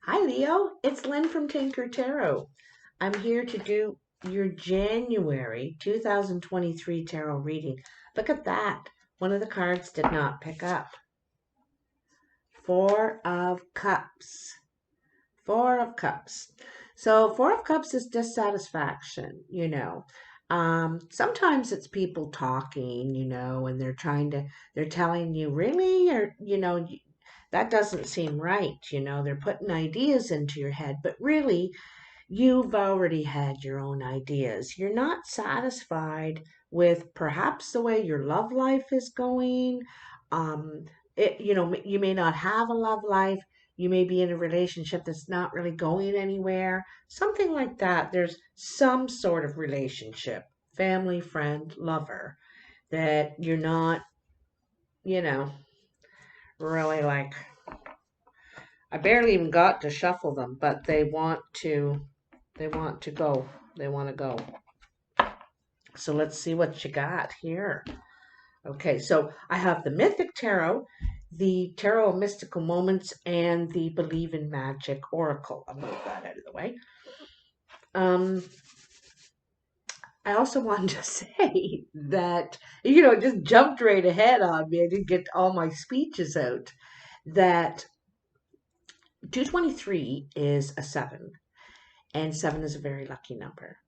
Hi, Leo. It's Lynn from Tinker Tarot. I'm here to do your January 2023 tarot reading. Look at that. One of the cards did not pick up. Four of Cups. Four of Cups. So, Four of Cups is dissatisfaction. Sometimes it's people talking, and they're telling you, really, or, that doesn't seem right. They're putting ideas into your head, but really, you've already had your own ideas. You're not satisfied with perhaps the way your love life is going. Um, you may not have a love life. You may be in a relationship that's not really going anywhere. Something like that. There's some sort of relationship, family, friend, lover, that you're not, you know, really like. I barely even got to shuffle them, but they want to go. They want to go. So let's see what you got here. Okay, so I have the Mythic Tarot, the Tarot of Mystical Moments, and the Believe in Magic Oracle. I'll move that out of the way. I also wanted to say that, it just jumped right ahead on me. I didn't get all my speeches out. That 223 is a 7, and 7 is a very lucky number.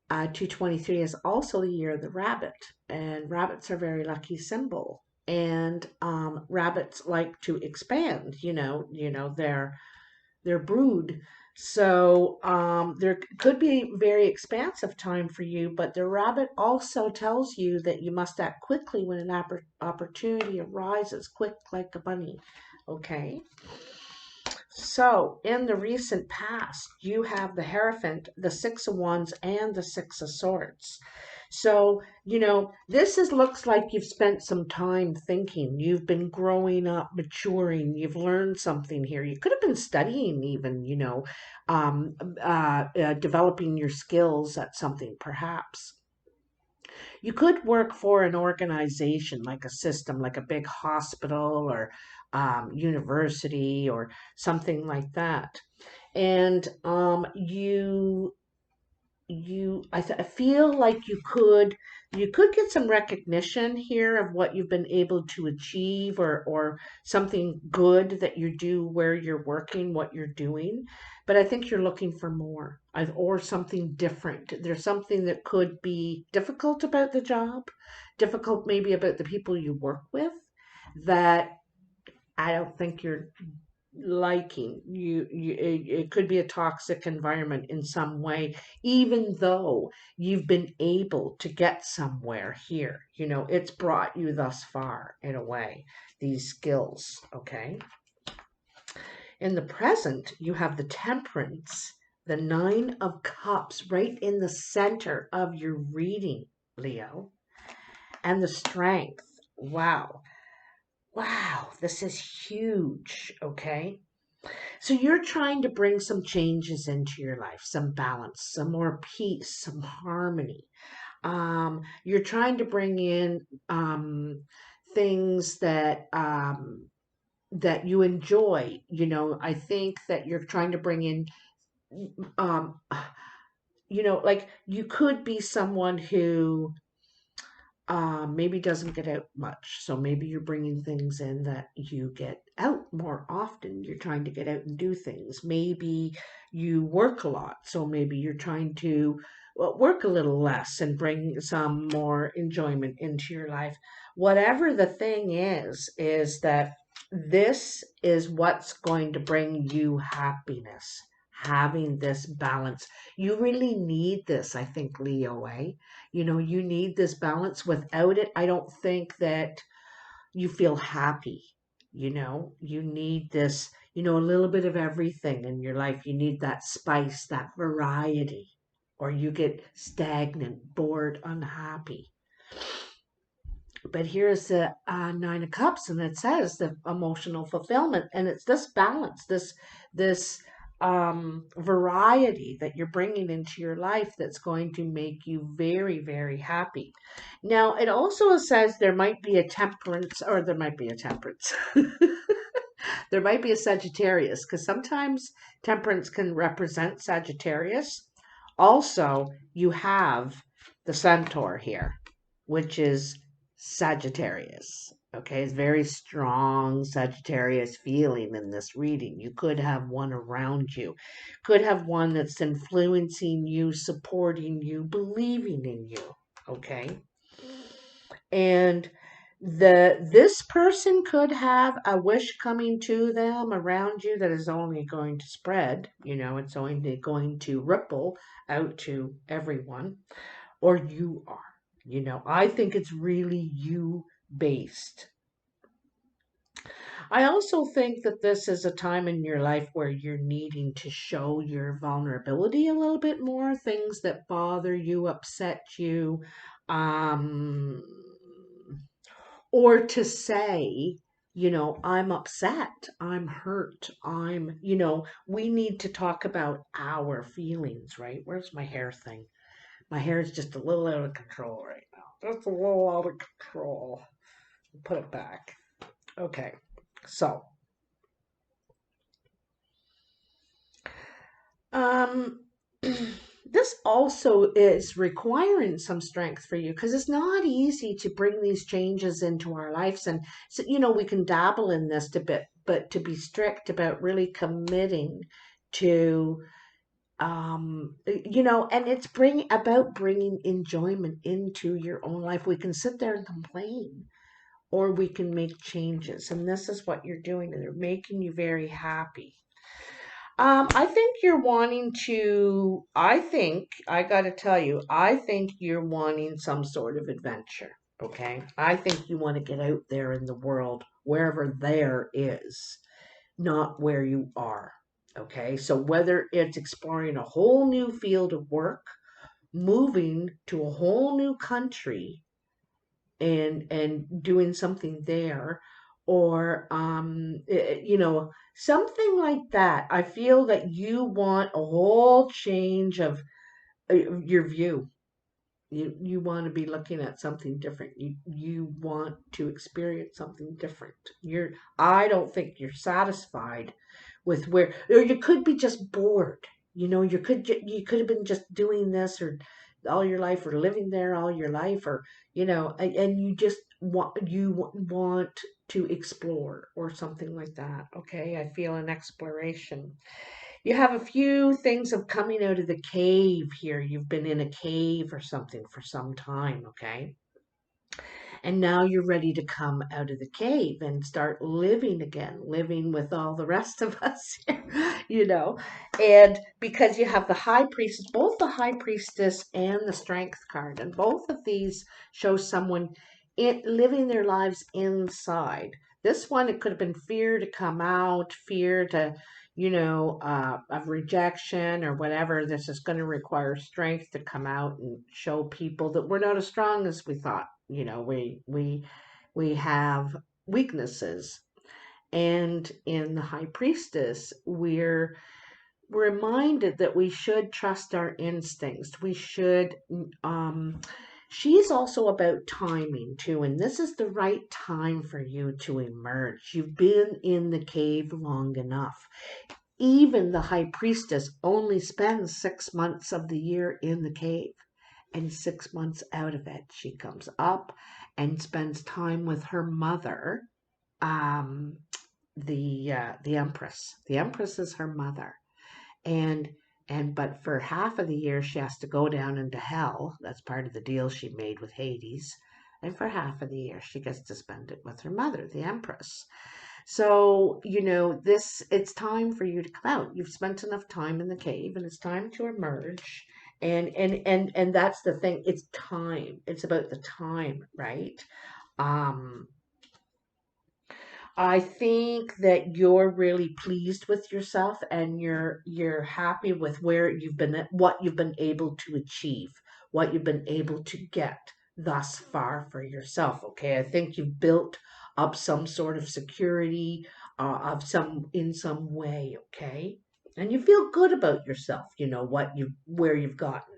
223 is also the year of the rabbit, and rabbits are a very lucky symbol. And rabbits like to expand, their brood. So there could be a very expansive time for you, but the rabbit also tells you that you must act quickly when an opportunity arises, quick like a bunny. Okay. So, in the recent past, you have the Hierophant, the Six of Wands, and the Six of Swords. So, looks like you've spent some time thinking. You've been growing up, maturing. You've learned something here. You could have been studying, even, developing your skills at something, perhaps. You could work for an organization, like a system, like a big hospital or university or something like that. And I feel like you could get some recognition here of what you've been able to achieve, or something good that you do where you're working, what you're doing. But I think you're looking for more, or something different. There's something that could be difficult about the job, difficult maybe about the people you work with, that I don't think you're liking. It could be a toxic environment in some way, even though you've been able to get somewhere here. It's brought you thus far in a way, these skills. Okay. In the present, you have the Temperance, the Nine of Cups, right in the center of your reading, Leo, and the Strength. Wow. Wow, this is huge. Okay. So you're trying to bring some changes into your life, some balance, some more peace, some harmony. You're trying to bring in things that you enjoy. I think that you're trying to bring in, um, like you could be someone who maybe doesn't get out much. So maybe you're bringing things in that you get out more often. You're trying to get out and do things. Maybe you work a lot. So maybe you're trying to, well, work a little less and bring some more enjoyment into your life. Whatever the thing is that this is what's going to bring you happiness. Having this balance. You really need this, I think, Leo, eh? You need this balance. Without it, I don't think that you feel happy. You need this, a little bit of everything in your life. You need that spice, that variety, or you get stagnant, bored, unhappy. But here's the Nine of Cups, and it says the emotional fulfillment, and it's this balance, this variety that you're bringing into your life that's going to make you very, very happy. Now, it also says there might be a temperance, or there might be a temperance. There might be a Sagittarius because sometimes temperance can represent Sagittarius. Also, you have the centaur here, which is Sagittarius. Okay, it's very strong Sagittarius feeling in this reading. You could have one around you, could have one that's influencing you, supporting you, believing in you. Okay, and this person could have a wish coming to them around you that is only going to spread, it's only going to ripple out to everyone, or you are, I think it's really you based. I also think that this is a time in your life where you're needing to show your vulnerability a little bit more, things that bother you, upset you, um, or to say, I'm upset, I'm hurt, we need to talk about our feelings, right? Where's my hair thing? My hair is just a little out of control right now. Just a little out of control. Put it back. Okay. So, um, this also is requiring some strength for you because it's not easy to bring these changes into our lives. And so, we can dabble in this a bit, but to be strict about really committing to, and it's bringing enjoyment into your own life. We can sit there and complain, or we can make changes. And this is what you're doing, and they're making you very happy. I think you're wanting to, I got to tell you, I think you're wanting some sort of adventure. Okay. I think you want to get out there in the world, wherever there is, not where you are. Okay. So whether it's exploring a whole new field of work, moving to a whole new country, and doing something there, or something like that. I feel that you want a whole change of your view. You want to be looking at something different. You want to experience something different. I don't think you're satisfied with where, or you could be just bored. You could have been just doing this or all your life, or living there all your life, or and you just want to explore or something like that. Okay, I feel an exploration. You have a few things of coming out of the cave here. You've been in a cave or something for some time, okay? And now you're ready to come out of the cave and start living again, living with all the rest of us, you know. And because you have the high priestess, both the high priestess and the strength card, and both of these show someone living their lives inside. This one, it could have been fear to come out, fear to, of rejection or whatever. This is going to require strength to come out and show people that we're not as strong as we thought. We have weaknesses. And in the high priestess, we're reminded that we should trust our instincts. We should, she's also about timing too. And this is the right time for you to emerge. You've been in the cave long enough. Even the high priestess only spends 6 months of the year in the cave, and 6 months out of it, she comes up and spends time with her mother, um, the empress. The empress is her mother, and but for half of the year she has to go down into hell. That's part of the deal she made with Hades. And for half of the year she gets to spend it with her mother, the empress. So, it's time for you to come out. You've spent enough time in the cave, and it's time to emerge. And that's the thing. It's time. It's about the time, right? Um, I think that you're really pleased with yourself, and you're happy with where you've been, what you've been able to achieve, what you've been able to get thus far for yourself. Okay, I think you've built up some sort of security, of some in some way. Okay, and you feel good about yourself. You know what you where you've gotten.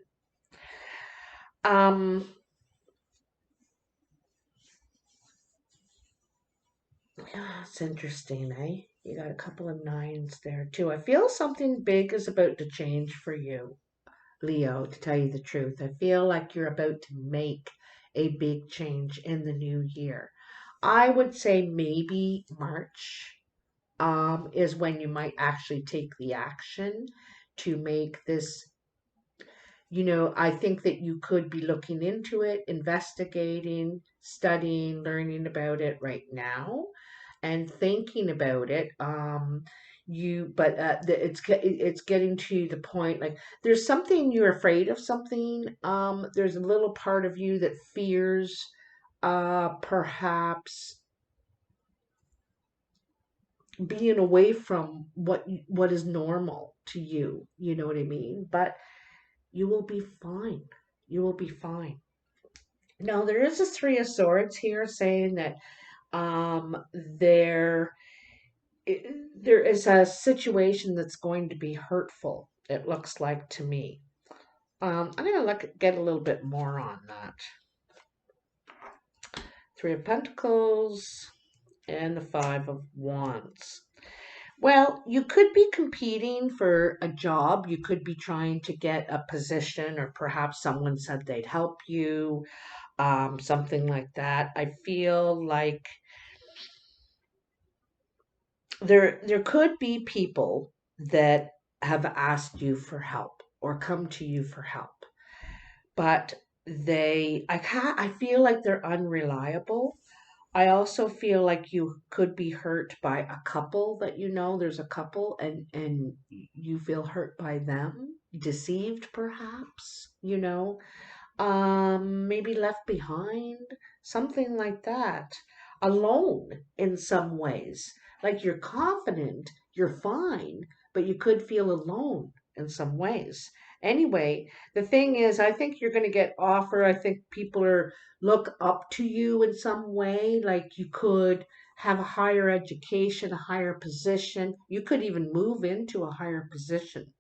Um, yeah, it's interesting, eh? You got a couple of nines there too. I feel something big is about to change for you, Leo, to tell you the truth. I feel like you're about to make a big change in the new year. I would say maybe March is when you might actually take the action to make this. I think that you could be looking into it, investigating, studying, learning about it right now, and thinking about it. It's getting to the point like there's something you're afraid of something. There's a little part of you that fears, perhaps being away from what is normal to you. You know what I mean? But you will be fine. You will be fine. Now, there is a Three of Swords here saying that there there is a situation that's going to be hurtful, it looks like to me. I'm going to get a little bit more on that. Three of Pentacles and the Five of Wands. Well, you could be competing for a job. You could be trying to get a position, or perhaps someone said they'd help you, something like that. I feel like there could be people that have asked you for help or come to you for help, but I feel like they're unreliable. I also feel like you could be hurt by a couple that there's a couple and you feel hurt by them, deceived perhaps. Maybe left behind, something like that, alone in some ways. Like you're confident, you're fine, but you could feel alone in some ways. Anyway, the thing is, I think you're going to get offer. I think people are look up to you in some way. Like you could have a higher education, a higher position. You could even move into a higher position.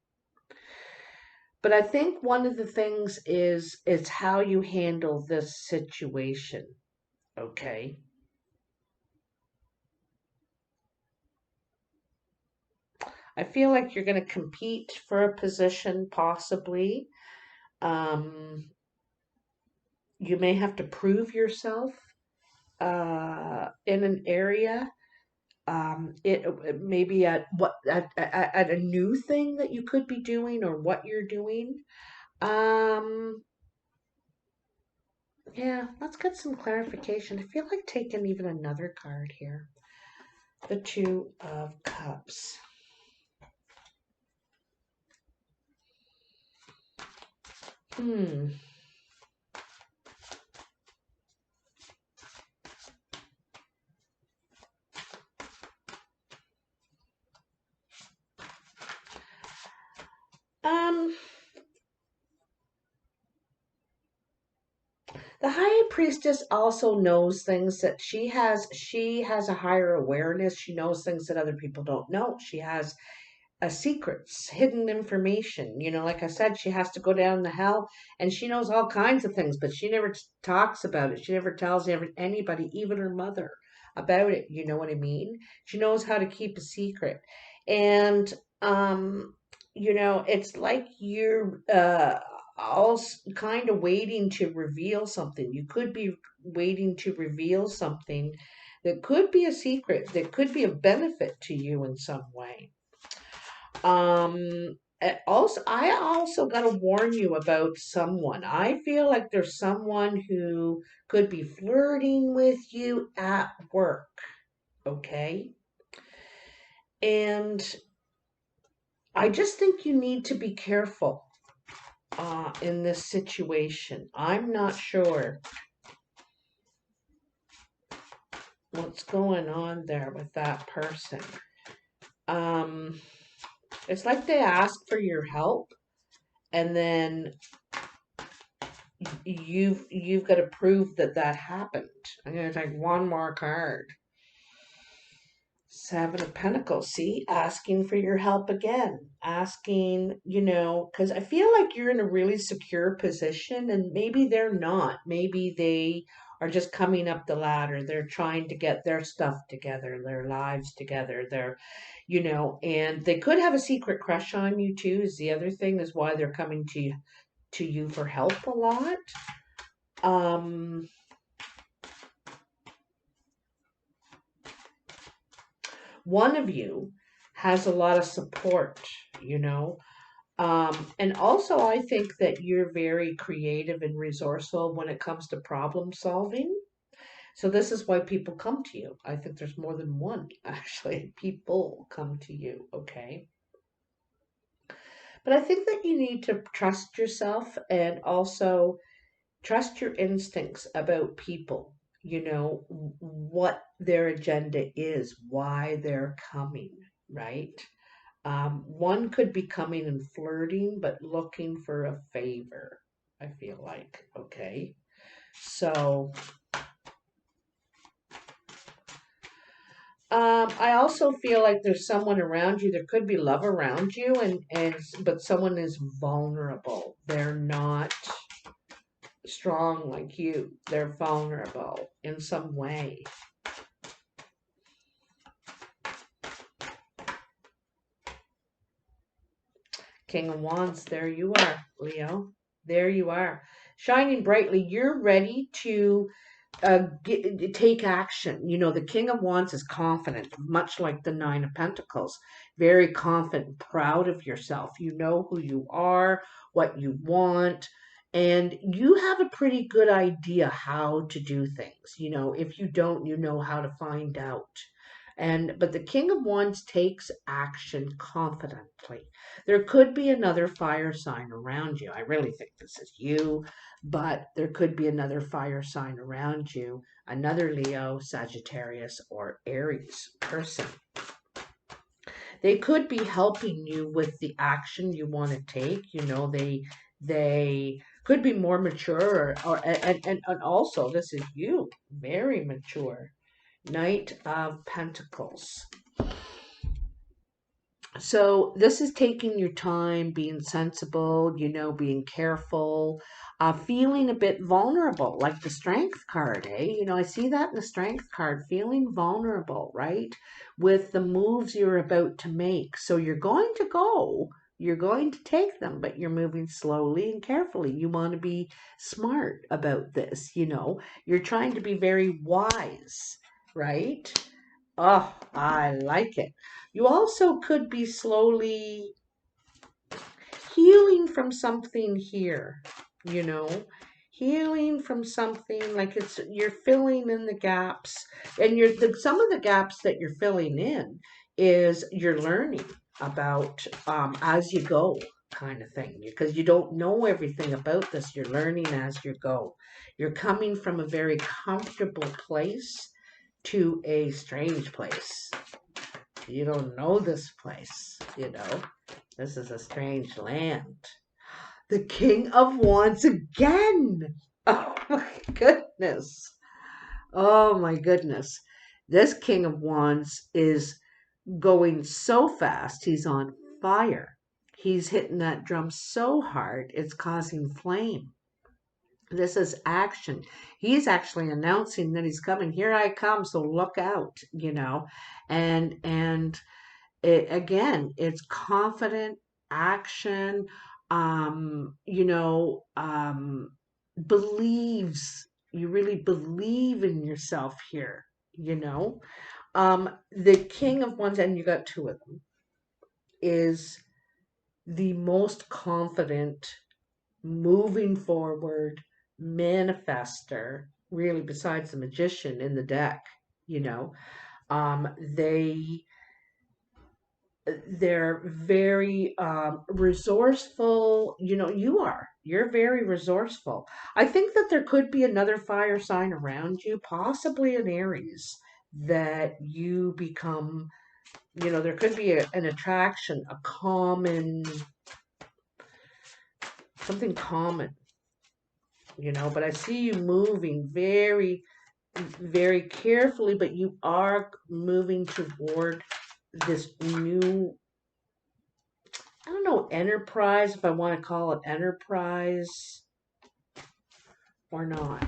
But I think one of the things is it's how you handle this situation, okay? I feel like you're going to compete for a position, possibly. Um, you may have to prove yourself in an area. It maybe at a new thing that you could be doing or what you're doing. Um, yeah, let's get some clarification. I feel like taking even another card here. The Two of Cups. Hmm. Um, the High Priestess also knows things that she has a higher awareness. She knows things that other people don't know. She has secrets, hidden information. Like I said, she has to go down the hell, and she knows all kinds of things, but she never talks about it. She never tells anybody, even her mother, about it. You know what I mean? She knows how to keep a secret, and it's like you're all kind of waiting to reveal something. You could be waiting to reveal something that could be a secret, that could be a benefit to you in some way. I also got to warn you about someone. I feel like there's someone who could be flirting with you at work, okay? And I just think you need to be careful in this situation. I'm not sure what's going on there with that person. Um, it's like they ask for your help, and then you've got to prove that happened. I'm gonna take one more card. Seven of Pentacles. See, asking for your help again. Asking, because I feel like you're in a really secure position, and maybe they're not. Maybe they are just coming up the ladder. They're trying to get their stuff together, their lives together. And they could have a secret crush on you too, is the other thing, is why they're coming to you for help a lot. Um, one of you has a lot of support, you know. And also, I think that you're very creative and resourceful when it comes to problem solving. So this is why people come to you. I think there's more than one, actually. People come to you, okay? But I think that you need to trust yourself and also trust your instincts about people, what their agenda is, why they're coming, right? One could be coming and flirting, but looking for a favor, I feel like, okay? So, I also feel like there's someone around you. There could be love around you, but someone is vulnerable. They're not strong like you. They're vulnerable in some way. King of Wands, there you are, Leo. There you are. Shining brightly. You're ready to take action. The King of Wands is confident, much like the Nine of Pentacles. Very confident, proud of yourself. You know who you are, what you want, and you have a pretty good idea how to do things. If you don't, you know how to find out. But the King of Wands takes action confidently. There could be another fire sign around you. I really think this is you, but there could be another fire sign around you, another Leo, Sagittarius, or Aries person. They could be helping you with the action you want to take. They could be more mature, and also this is you, very mature. Knight of Pentacles. So this is taking your time, being sensible, being careful, feeling a bit vulnerable, like the Strength card, eh? I see that in the Strength card, feeling vulnerable, right? With the moves you're about to make. So you're going to take them, but you're moving slowly and carefully. You want to be smart about this, You're trying to be very wise, right? Oh, I like it. You also could be slowly healing from something here, you know, healing from something like you're filling in the gaps, and some of the gaps that you're filling in is you're learning about as you go kind of thing, because you don't know everything about this. You're learning as you go. You're coming from a very comfortable place to a strange place. You don't know this place. This is a strange land. The King of Wands again. Oh my goodness. Oh my goodness. This King of Wands is going so fast. He's on fire. He's hitting that drum so hard, it's causing flame. This is action. He's actually announcing that he's coming. Here I come, so look out. And again, it's confident action, believes, you really believe in yourself here, you know. The King of Wands, and you got two of them, is the most confident, moving forward manifester, really, besides the Magician in the deck, you know. Um, they they're very resourceful. You're very resourceful. I think that there could be another fire sign around you, possibly an Aries, that you become, there could be an attraction, a common, something common, but I see you moving very, very carefully, but you are moving toward this new, I don't know, enterprise, if I want to call it enterprise or not.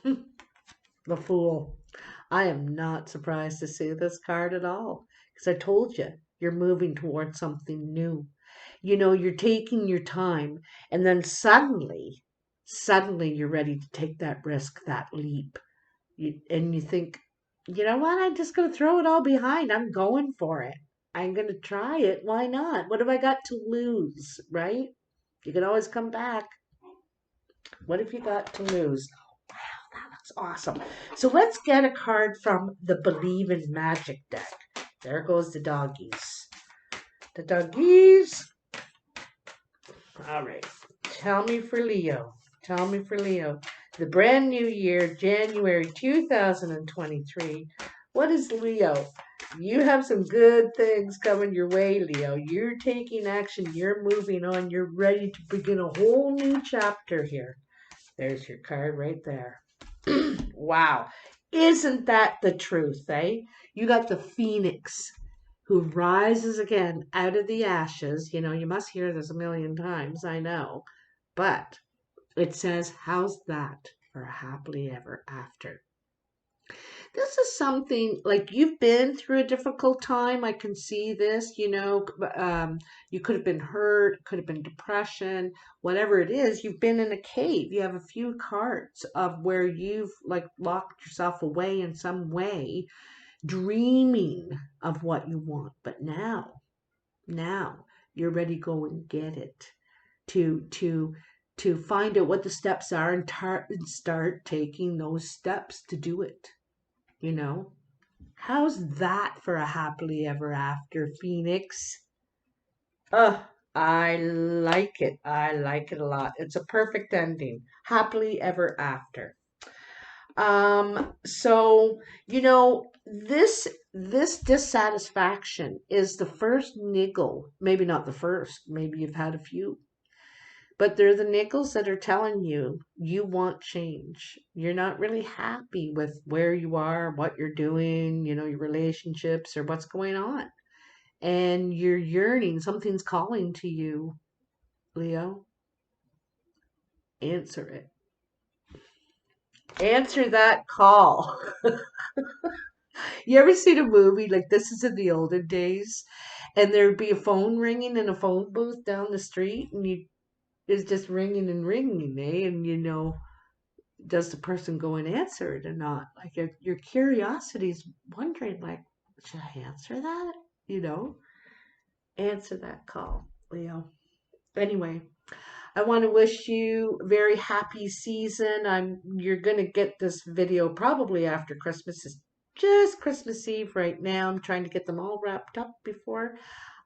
The Fool. I am not surprised to see this card at all because I told you you're moving towards something new. You're taking your time, and then suddenly you're ready to take that risk, that leap. And you think, you know what? I'm just going to throw it all behind. I'm going for it. I'm going to try it. Why not? What have I got to lose, right? You can always come back. What have you got to lose? That looks awesome. So let's get a card from the Believe in Magic deck. There goes the doggies. The doggies. All right. Tell me for Leo. Tell me for Leo. The brand new year, January 2023. What is Leo? You have some good things coming your way, Leo. You're taking action. You're moving on. You're ready to begin a whole new chapter here. There's your card right there. Wow. Isn't that the truth, eh? You got the phoenix who rises again out of the ashes. You must hear this a million times, I know. But it says, how's that for a happily ever after? This is something like you've been through a difficult time. I can see this, you could have been hurt, could have been depression, whatever it is. You've been in a cave. You have a few cards of where you've like locked yourself away in some way, dreaming of what you want. But now you're ready to go and get it to find out what the steps are and start taking those steps to do it. You know, how's that for a happily ever after, Phoenix? I like it. I like it a lot. It's a perfect ending. Happily ever after. So this dissatisfaction is the first niggle. Maybe not the first. Maybe you've had a few. But they're the niggles that are telling you want change. You're not really happy with where you are, what you're doing, your relationships or what's going on. And you're yearning, something's calling to you, Leo. Answer it. Answer that call. You ever seen a movie like this is in the olden days and there'd be a phone ringing in a phone booth down the street and it's just ringing and ringing, eh? And does the person go and answer it or not? Like your curiosity is wondering, like, should I answer that? You know, answer that call, Leo. Anyway, I want to wish you a very happy season. You're gonna get this video probably after Christmas. It's just Christmas Eve right now. I'm trying to get them all wrapped up before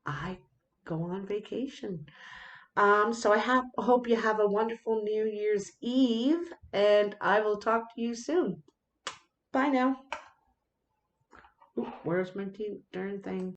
I go on vacation. So I hope you have a wonderful New Year's Eve, and I will talk to you soon. Bye now. Ooh, where's my darn thing?